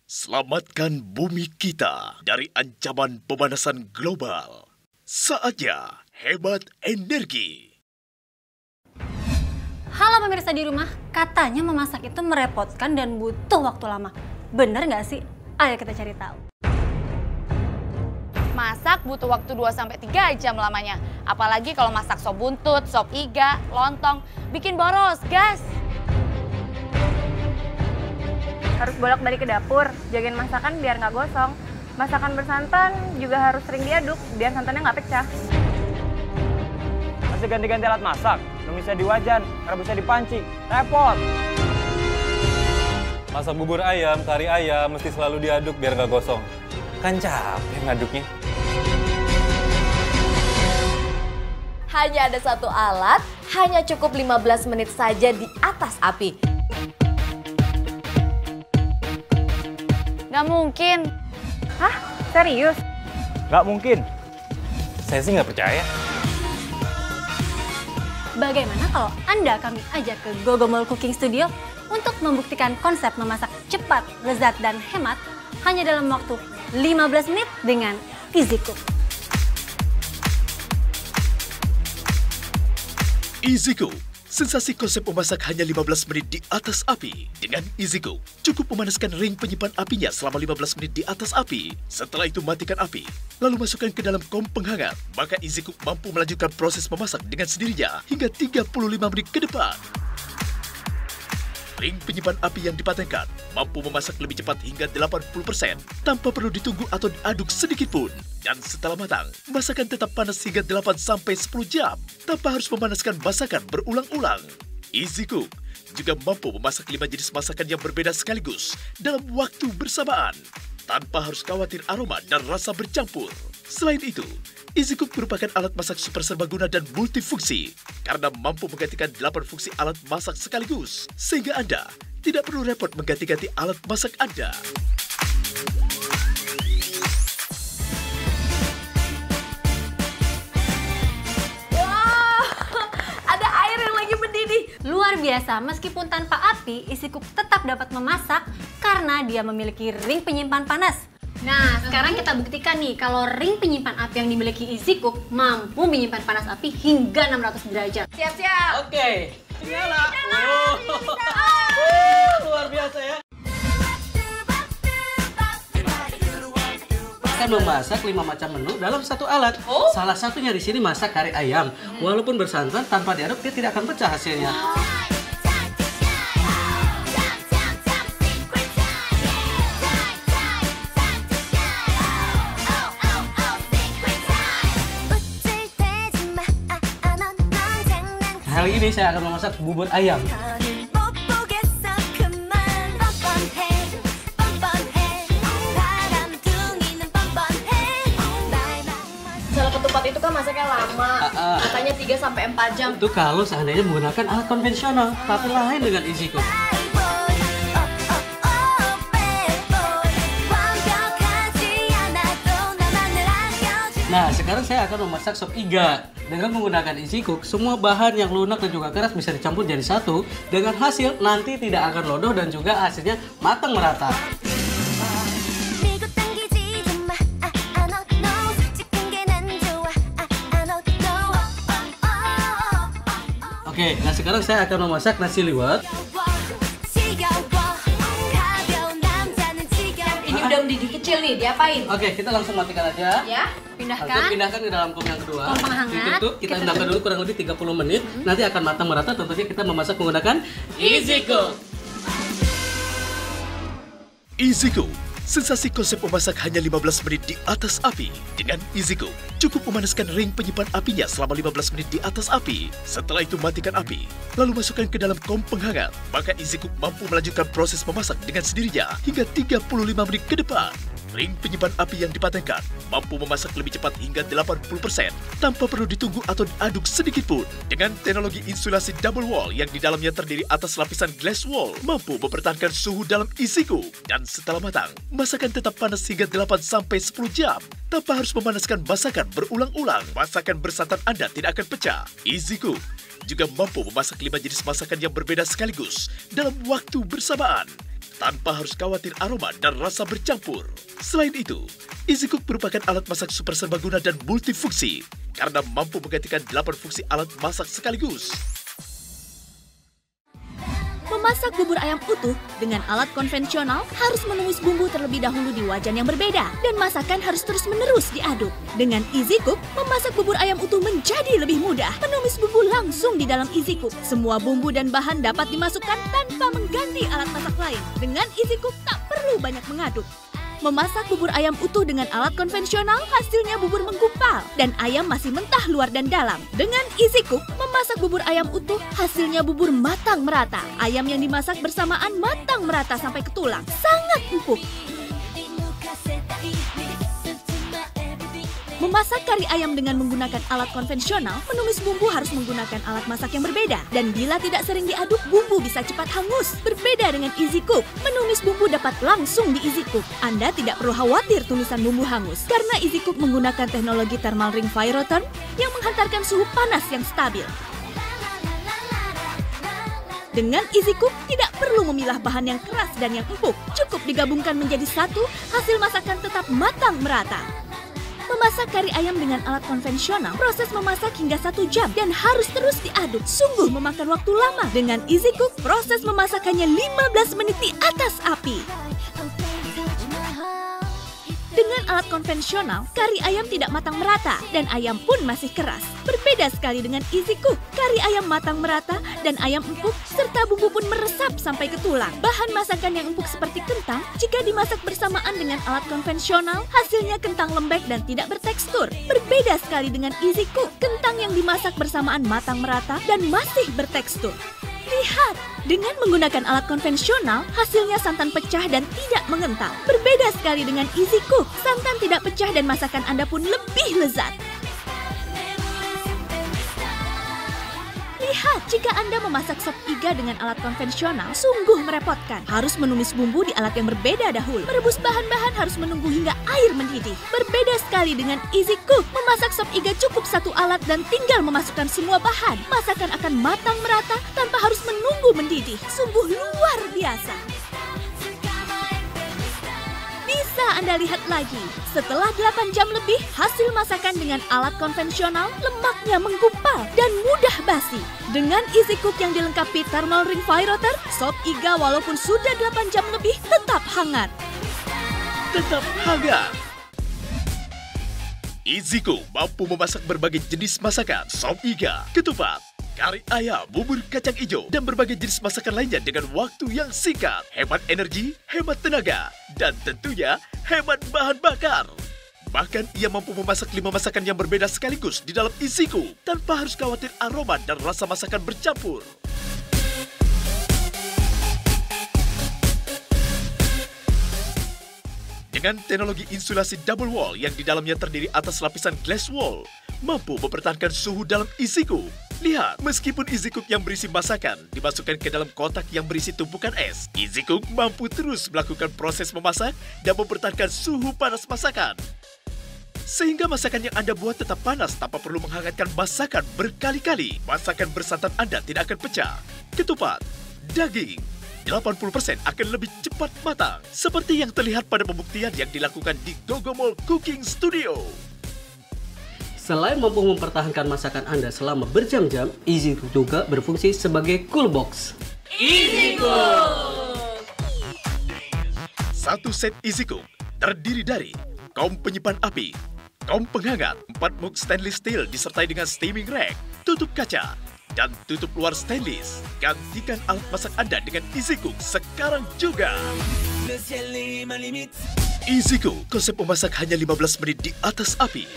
Selamatkan bumi kita dari ancaman pemanasan global. Saatnya hemat energi. Halo pemirsa di rumah, katanya memasak itu merepotkan dan butuh waktu lama. Bener nggak sih? Ayo kita cari tahu. Masak butuh waktu 2-3 jam lamanya. Apalagi kalau masak sop buntut, sop iga, lontong. Bikin boros, gas! Harus bolak-balik ke dapur, jagain masakan biar nggak gosong. Masakan bersantan juga harus sering diaduk biar santannya nggak pecah. Masih ganti-ganti alat masak, numisnya di wajan, rebusnya di panci, repot. Masak bubur ayam, kari ayam, mesti selalu diaduk biar nggak gosong. Kan capek ngaduknya. Hanya ada satu alat, hanya cukup 15 menit saja di atas api. Nggak mungkin. Hah? Serius? Nggak mungkin. Saya sih nggak percaya. Bagaimana kalau Anda kami ajak ke Gogomol Cooking Studio untuk membuktikan konsep memasak cepat, lezat, dan hemat hanya dalam waktu 15 menit dengan Easy Cook. Easy Cook, sensasi konsep memasak hanya 15 menit di atas api. Dengan Easy Cook, cukup memanaskan ring penyimpan apinya selama 15 menit di atas api. Setelah itu matikan api, lalu masukkan ke dalam kom penghangat. Maka Easy Cook mampu melanjutkan proses memasak dengan sendirinya hingga 35 menit ke depan. Ring penyimpan api yang dipatenkan mampu memasak lebih cepat hingga 80% tanpa perlu ditunggu atau diaduk sedikit pun. Dan setelah matang, masakan tetap panas hingga 8-10 jam tanpa harus memanaskan masakan berulang-ulang. Easy Cook juga mampu memasak 5 jenis masakan yang berbeda sekaligus dalam waktu bersamaan tanpa harus khawatir aroma dan rasa bercampur. Selain itu, Easy Cook merupakan alat masak super serbaguna dan multifungsi karena mampu menggantikan 8 fungsi alat masak sekaligus, sehingga Anda tidak perlu repot mengganti-ganti alat masak Anda. Wow, ada air yang lagi mendidih. Luar biasa, meskipun tanpa api, Easy Cook tetap dapat memasak karena dia memiliki ring penyimpan panas. Nah, sekarang kita buktikan nih kalau ring penyimpan api yang dimiliki Easy Cook mampu menyimpan panas api hingga 600 derajat. Siap-siap. Oke, nyala. Luar biasa ya. Akan memasak 5 macam menu dalam satu alat. Salah satunya di sini masak kari ayam. Walaupun bersantan tanpa diaduk dia tidak akan pecah hasilnya. Kali ini saya akan memasak bubur ayam. Salah ketupat itu kan masaknya lama, katanya 3-4 jam. Itu kalau seandainya menggunakan alat konvensional, tapi lain dengan Easy Cook. Nah, sekarang saya akan memasak sop iga. Dengan menggunakan Easy Cook, semua bahan yang lunak dan juga keras bisa dicampur jadi satu. Dengan hasil nanti tidak akan lodoh dan juga hasilnya matang merata. Oke, nah sekarang saya akan memasak nasi liwet. Ini udah mendidih kecil nih, diapain? Oke, kita langsung matikan aja. Ya, Langsung Pindahkan. pindahkan ke dalam kom yang kedua. Kom penghangat. Ditutup, kita endapkan dulu kurang lebih 30 menit. Nanti akan matang merata, tentunya kita memasak menggunakan Easy Cook. Easy Cook, sensasi konsep memasak hanya 15 menit di atas api. Dengan Easy Cook, cukup memanaskan ring penyimpan apinya selama 15 menit di atas api. Setelah itu matikan api, lalu masukkan ke dalam kom penghangat. Maka Easy Cook mampu melanjutkan proses memasak dengan sendirinya hingga 35 menit ke depan. Ring penyimpan api yang dipatenkan mampu memasak lebih cepat hingga 80% tanpa perlu ditunggu atau diaduk sedikit pun. Dengan teknologi insulasi double wall yang di dalamnya terdiri atas lapisan glass wall, mampu mempertahankan suhu dalam Easy Cook. Dan setelah matang, masakan tetap panas hingga 8-10 jam tanpa harus memanaskan masakan berulang-ulang. Masakan bersantan Anda tidak akan pecah. Easy Cook juga mampu memasak 5 jenis masakan yang berbeda sekaligus dalam waktu bersamaan. tanpa harus khawatir aroma dan rasa bercampur. Selain itu, Easy Cook merupakan alat masak super serbaguna dan multifungsi karena mampu menggantikan 8 fungsi alat masak sekaligus. Memasak bubur ayam utuh dengan alat konvensional harus menumis bumbu terlebih dahulu di wajan yang berbeda dan masakan harus terus-menerus diaduk. Dengan Easy Cook, memasak bubur ayam utuh menjadi lebih mudah. Menumis bumbu langsung di dalam Easy Cook. Semua bumbu dan bahan dapat dimasukkan tanpa mengganti alat masak lain. Dengan Easy Cook tak perlu banyak mengaduk. Memasak bubur ayam utuh dengan alat konvensional hasilnya bubur menggumpal dan ayam masih mentah luar dan dalam. Dengan Easy Cook, memasak bubur ayam utuh hasilnya bubur matang merata. Ayam yang dimasak bersamaan matang merata sampai ke tulang. Sangat empuk. Memasak kari ayam dengan menggunakan alat konvensional, menumis bumbu harus menggunakan alat masak yang berbeda. Dan bila tidak sering diaduk, bumbu bisa cepat hangus. Berbeda dengan Easy Cook, menumis bumbu dapat langsung di Easy Cook. Anda tidak perlu khawatir tumisan bumbu hangus, karena Easy Cook menggunakan teknologi thermal ring fire return yang menghantarkan suhu panas yang stabil. Dengan Easy Cook, tidak perlu memilah bahan yang keras dan yang empuk. Cukup digabungkan menjadi satu, hasil masakan tetap matang merata. Memasak kari ayam dengan alat konvensional, proses memasak hingga 1 jam dan harus terus diaduk. Sungguh memakan waktu lama. Dengan Easy Cook, proses memasak hanya 15 menit di atas api. Dengan alat konvensional, kari ayam tidak matang merata dan ayam pun masih keras. Berbeda sekali dengan Easy Cook, kari ayam matang merata dan ayam empuk serta bumbu pun meresap sampai ke tulang. Bahan masakan yang empuk seperti kentang, jika dimasak bersamaan dengan alat konvensional, hasilnya kentang lembek dan tidak bertekstur. Berbeda sekali dengan Easy Cook, kentang yang dimasak bersamaan matang merata dan masih bertekstur. Lihat, dengan menggunakan alat konvensional, hasilnya santan pecah dan tidak mengental. Berbeda sekali dengan Easy Cook, santan tidak pecah dan masakan Anda pun lebih lezat. Lihat, jika Anda memasak sop iga dengan alat konvensional, sungguh merepotkan. Harus menumis bumbu di alat yang berbeda dahulu. Merebus bahan-bahan harus menunggu hingga air mendidih. Berbeda sekali dengan Easy Cook, memasak sop iga cukup 1 alat dan tinggal memasukkan semua bahan. Masakan akan matang merata tanpa harus menunggu mendidih. Sungguh luar biasa. Bisa Anda lihat lagi, setelah 8 jam lebih, hasil masakan dengan alat konvensional, lemaknya menggumpal dan mudah basi. Dengan Easy Cook yang dilengkapi thermal ring fire rotor, sop iga walaupun sudah 8 jam lebih tetap hangat. Tetap hangat. Easy Cook mampu memasak berbagai jenis masakan, sop iga, ketupat, kari ayam, bubur kacang hijau, dan berbagai jenis masakan lainnya dengan waktu yang singkat. Hemat energi, hemat tenaga, dan tentunya hemat bahan bakar. Bahkan ia mampu memasak 5 masakan yang berbeda sekaligus di dalam Easy Cook tanpa harus khawatir aroma dan rasa masakan bercampur. Dengan teknologi insulasi double wall yang di dalamnya terdiri atas lapisan glass wall, mampu mempertahankan suhu dalam Easy Cook. Lihat, meskipun Easy Cook yang berisi masakan dimasukkan ke dalam kotak yang berisi tumpukan es, Easy Cook mampu terus melakukan proses memasak dan mempertahankan suhu panas masakan. Sehingga masakan yang Anda buat tetap panas tanpa perlu menghangatkan masakan berkali-kali. Masakan bersantan Anda tidak akan pecah. Ketupat, daging, 80% akan lebih cepat matang. Seperti yang terlihat pada pembuktian yang dilakukan di Gogomol Cooking Studio. Selain mampu mempertahankan masakan Anda selama berjam-jam, Easy Cook juga berfungsi sebagai cool box. Easy Cook! Satu set Easy Cook terdiri dari kom penyimpan api, kom penghangat, 4 mug stainless steel disertai dengan steaming rack, tutup kaca, dan tutup luar stainless. Gantikan alat masak Anda dengan Easy Cook sekarang juga. Easy Cook, konsep memasak hanya 15 menit di atas api.